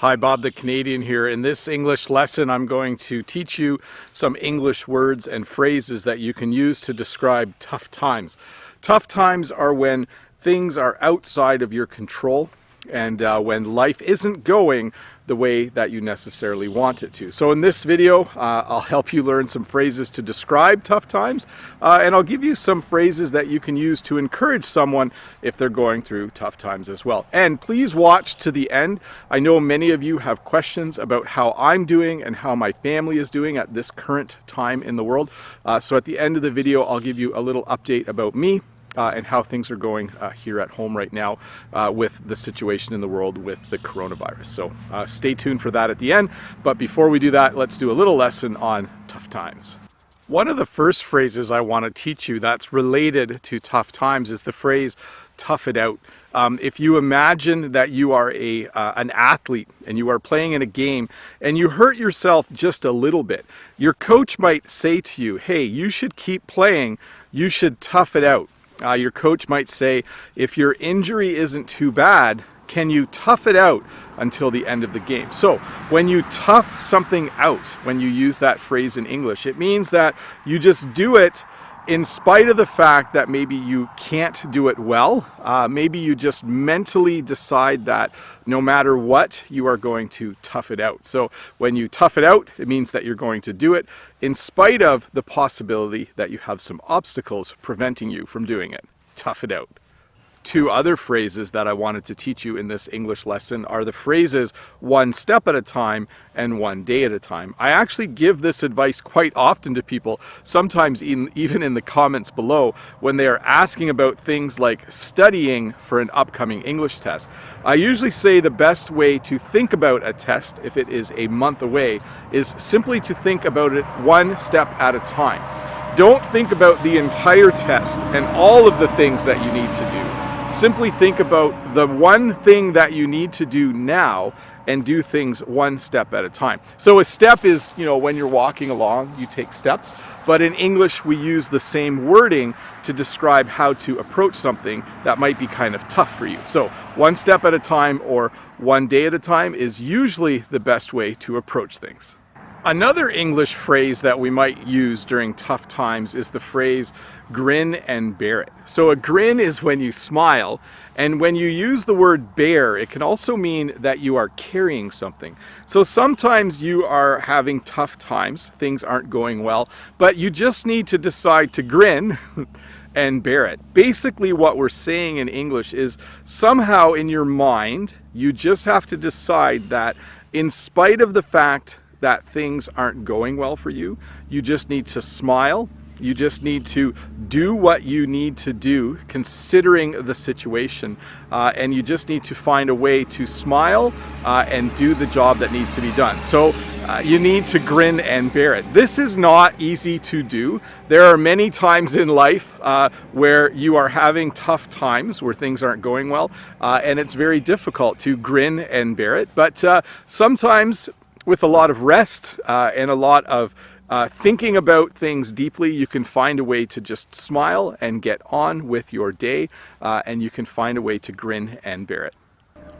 Hi, Bob the Canadian here. In this English lesson, I'm going to teach you some English words and phrases that you can use to describe tough times. Tough times are when things are outside of your control and when life isn't going the way that you necessarily want it to. So in this video, I'll help you learn some phrases to describe tough times, and I'll give you some phrases that you can use to encourage someone if they're going through tough times as well. And please watch to the end. I know many of you have questions about how I'm doing and how my family is doing at this current time in the world. So at the end of the video, I'll give you a little update about me and how things are going here at home right now with the situation in the world with the coronavirus. So stay tuned for that at the end. But before we do that, let's do a little lesson on tough times. One of the first phrases I want to teach you that's related to tough times is the phrase, tough it out. If you imagine that you are an athlete and you are playing in a game and you hurt yourself just a little bit, your coach might say to you, hey, you should keep playing, you should tough it out. Your coach might say, if your injury isn't too bad, can you tough it out until the end of the game? So when you tough something out, when you use that phrase in English, it means that you just do it in spite of the fact that maybe you can't do it well. Maybe you just mentally decide that no matter what, you are going to tough it out. So when you tough it out, it means that you're going to do it in spite of the possibility that you have some obstacles preventing you from doing it. Tough it out. Two other phrases that I wanted to teach you in this English lesson are the phrases one step at a time and one day at a time. I actually give this advice quite often to people, sometimes even in the comments below, when they are asking about things like studying for an upcoming English test. I usually say the best way to think about a test, if it is a month away, is simply to think about it one step at a time. Don't think about the entire test and all of the things that you need to do. Simply think about the one thing that you need to do now and do things one step at a time. So a step is, when you're walking along, you take steps. But in English, we use the same wording to describe how to approach something that might be kind of tough for you. So one step at a time or one day at a time is usually the best way to approach things. Another English phrase that we might use during tough times is the phrase grin and bear it. So a grin is when you smile, and when you use the word bear, it can also mean that you are carrying something. So sometimes you are having tough times, things aren't going well, but you just need to decide to grin and bear it. Basically what we're saying in English is somehow in your mind, you just have to decide that in spite of the fact that things aren't going well for you, you just need to smile. You just need to do what you need to do considering the situation, and you just need to find a way to smile and do the job that needs to be done. So you need to grin and bear it. This is not easy to do. There are many times in life where you are having tough times, where things aren't going well, and it's very difficult to grin and bear it. But sometimes with a lot of rest and a lot of thinking about things deeply, you can find a way to just smile and get on with your day, and you can find a way to grin and bear it.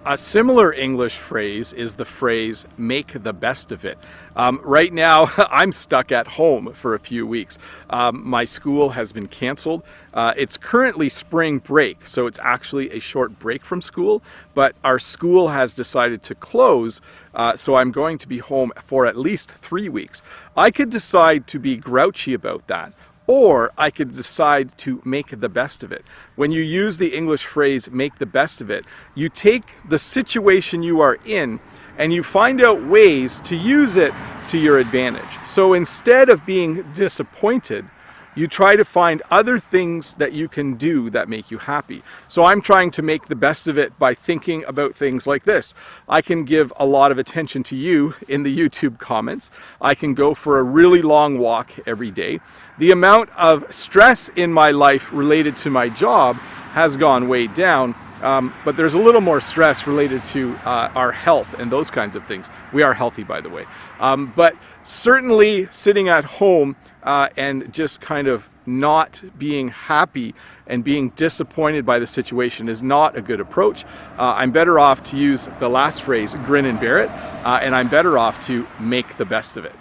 A similar English phrase is the phrase, make the best of it. Right now, I'm stuck at home for a few weeks. My school has been canceled. It's currently spring break, so it's actually a short break from school, but our school has decided to close, so I'm going to be home for at least 3 weeks. I could decide to be grouchy about that, or I could decide to make the best of it. When you use the English phrase, make the best of it, you take the situation you are in and you find out ways to use it to your advantage. So instead of being disappointed, you try to find other things that you can do that make you happy. So I'm trying to make the best of it by thinking about things like this. I can give a lot of attention to you in the YouTube comments. I can go for a really long walk every day. The amount of stress in my life related to my job has gone way down. but there's a little more stress related to our health and those kinds of things. We are healthy, by the way. But certainly sitting at home and just kind of not being happy and being disappointed by the situation is not a good approach. I'm better off to use the last phrase, grin and bear it, and I'm better off to make the best of it.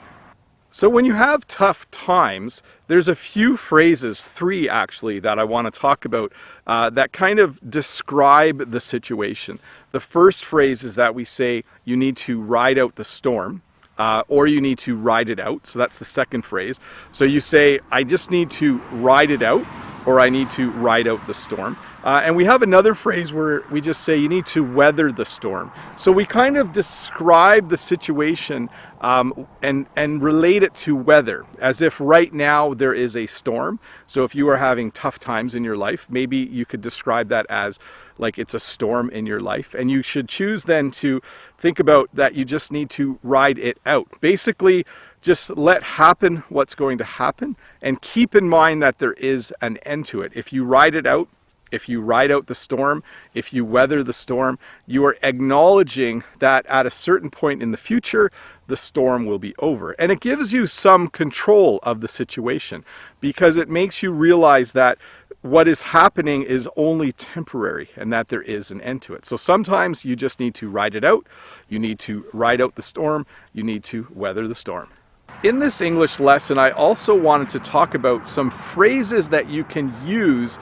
So when you have tough times, there's a few phrases, 3 actually, that I want to talk about that kind of describe the situation. The first phrase is that we say you need to ride out the storm. Or you need to ride it out. So that's the second phrase. So you say, I just need to ride it out, or I need to ride out the storm. And we have another phrase where we just say you need to weather the storm. So we kind of describe the situation and relate it to weather, as if right now there is a storm. So if you are having tough times in your life, maybe you could describe that as like it's a storm in your life. And you should choose then to think about that you just need to ride it out. Basically, just let happen what's going to happen and keep in mind that there is an end to it. If you ride it out, if you ride out the storm, if you weather the storm, you are acknowledging that at a certain point in the future, the storm will be over. And it gives you some control of the situation because it makes you realize that what is happening is only temporary and that there is an end to it. So sometimes you just need to ride it out. You need to ride out the storm. You need to weather the storm. In this English lesson, I also wanted to talk about some phrases that you can use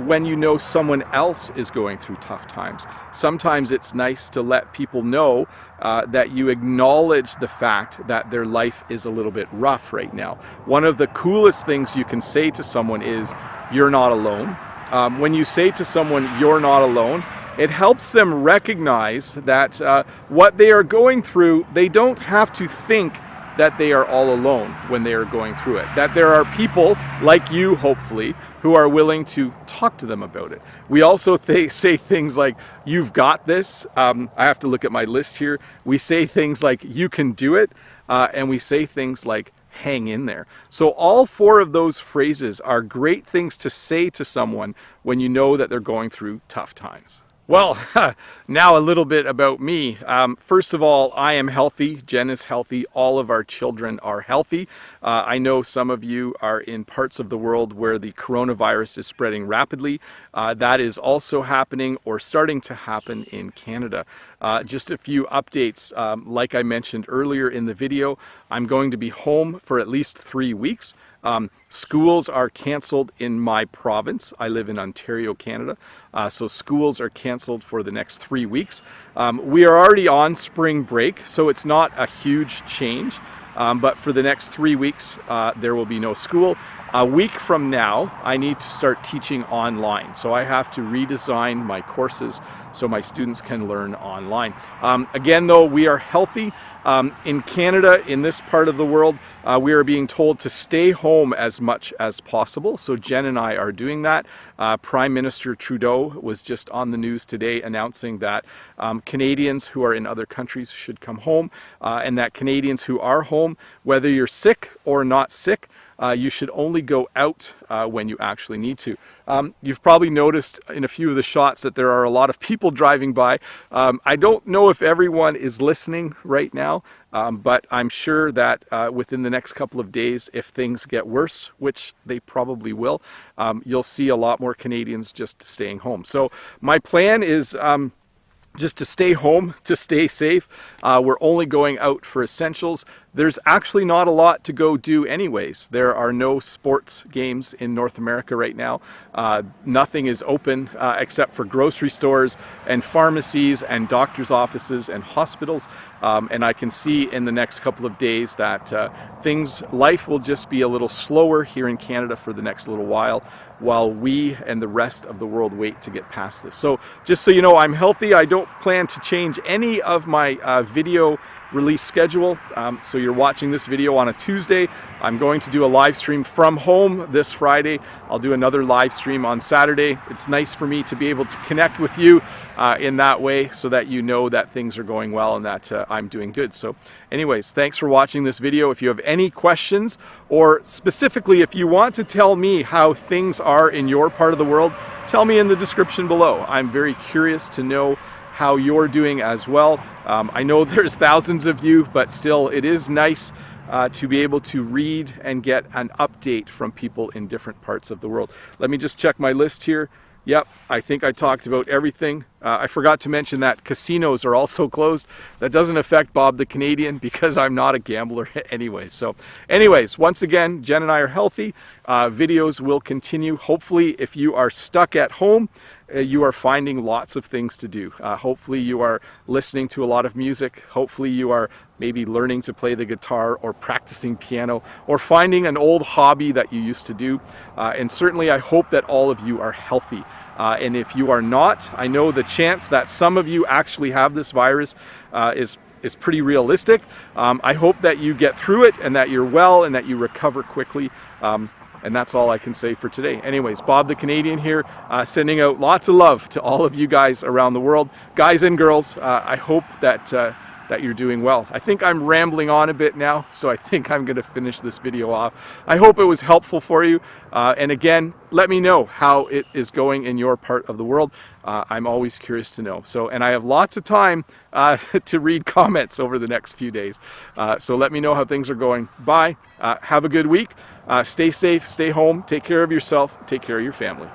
when you know someone else is going through tough times. Sometimes it's nice to let people know that you acknowledge the fact that their life is a little bit rough right now. One of the coolest things you can say to someone is, you're not alone. When you say to someone, you're not alone, it helps them recognize that what they are going through, they don't have to think that they are all alone when they are going through it. That there are people like you, hopefully, who are willing to talk to them about it. We also say things like, you've got this. I have to look at my list here. We say things like, you can do it. And we say things like, hang in there. So all 4 of those phrases are great things to say to someone when you know that they're going through tough times. Well, now a little bit about me. First of all, I am healthy. Jen is healthy. All of our children are healthy. I know some of you are in parts of the world where the coronavirus is spreading rapidly. That is also happening or starting to happen in Canada. Just a few updates. Like I mentioned earlier in the video, I'm going to be home for at least 3 weeks. Schools are canceled in my province. I live in Ontario, Canada. So schools are canceled for the next 3 weeks. We are already on spring break, so it's not a huge change. But for the next 3 weeks, there will be no school. A week from now, I need to start teaching online. So I have to redesign my courses so my students can learn online. Again, though, we are healthy. In Canada, in this part of the world, we are being told to stay home as much as possible. So Jen and I are doing that. Prime Minister Trudeau was just on the news today announcing that Canadians who are in other countries should come home, and that Canadians who are home, whether you're sick or not sick, you should only go out when you actually need to. You've probably noticed in a few of the shots that there are a lot of people driving by. I don't know if everyone is listening right now, but I'm sure that within the next couple of days, if things get worse, which they probably will, you'll see a lot more Canadians just staying home. So my plan is just to stay home, to stay safe. We're only going out for essentials. There's actually not a lot to go do anyways. There are no sports games in North America right now. Nothing is open except for grocery stores and pharmacies and doctors' offices and hospitals. And I can see in the next couple of days that life will just be a little slower here in Canada for the next little while we and the rest of the world wait to get past this. So just so you know, I'm healthy. I don't plan to change any of my video release schedule. So you're watching this video on a Tuesday. I'm going to do a live stream from home this Friday. I'll do another live stream on Saturday. It's nice for me to be able to connect with you in that way so that you know that things are going well and that I'm doing good. So anyways, thanks for watching this video. If you have any questions, or specifically if you want to tell me how things are in your part of the world, tell me in the description below. I'm very curious to know how you're doing as well. I know there's thousands of you, but still it is nice to be able to read and get an update from people in different parts of the world. Let me just check my list here. Yep, I think I talked about everything. I forgot to mention that casinos are also closed. That doesn't affect Bob the Canadian because I'm not a gambler anyway. So anyways, once again, Jen and I are healthy. Videos will continue. Hopefully, if you are stuck at home, you are finding lots of things to do. Hopefully you are listening to a lot of music. Hopefully you are maybe learning to play the guitar or practicing piano or finding an old hobby that you used to do. And certainly I hope that all of you are healthy. And if you are not, I know the chance that some of you actually have this virus is pretty realistic. I hope that you get through it and that you're well and that you recover quickly. And that's all I can say for today. Anyways, Bob the Canadian here, sending out lots of love to all of you guys around the world. Guys and girls, I hope that you're doing well. I think I'm rambling on a bit now, so I think I'm going to finish this video off. I hope it was helpful for you. And again, let me know how it is going in your part of the world. I'm always curious to know. And I have lots of time to read comments over the next few days. So let me know how things are going. Bye. Have a good week. Stay safe, stay home, take care of yourself, take care of your family.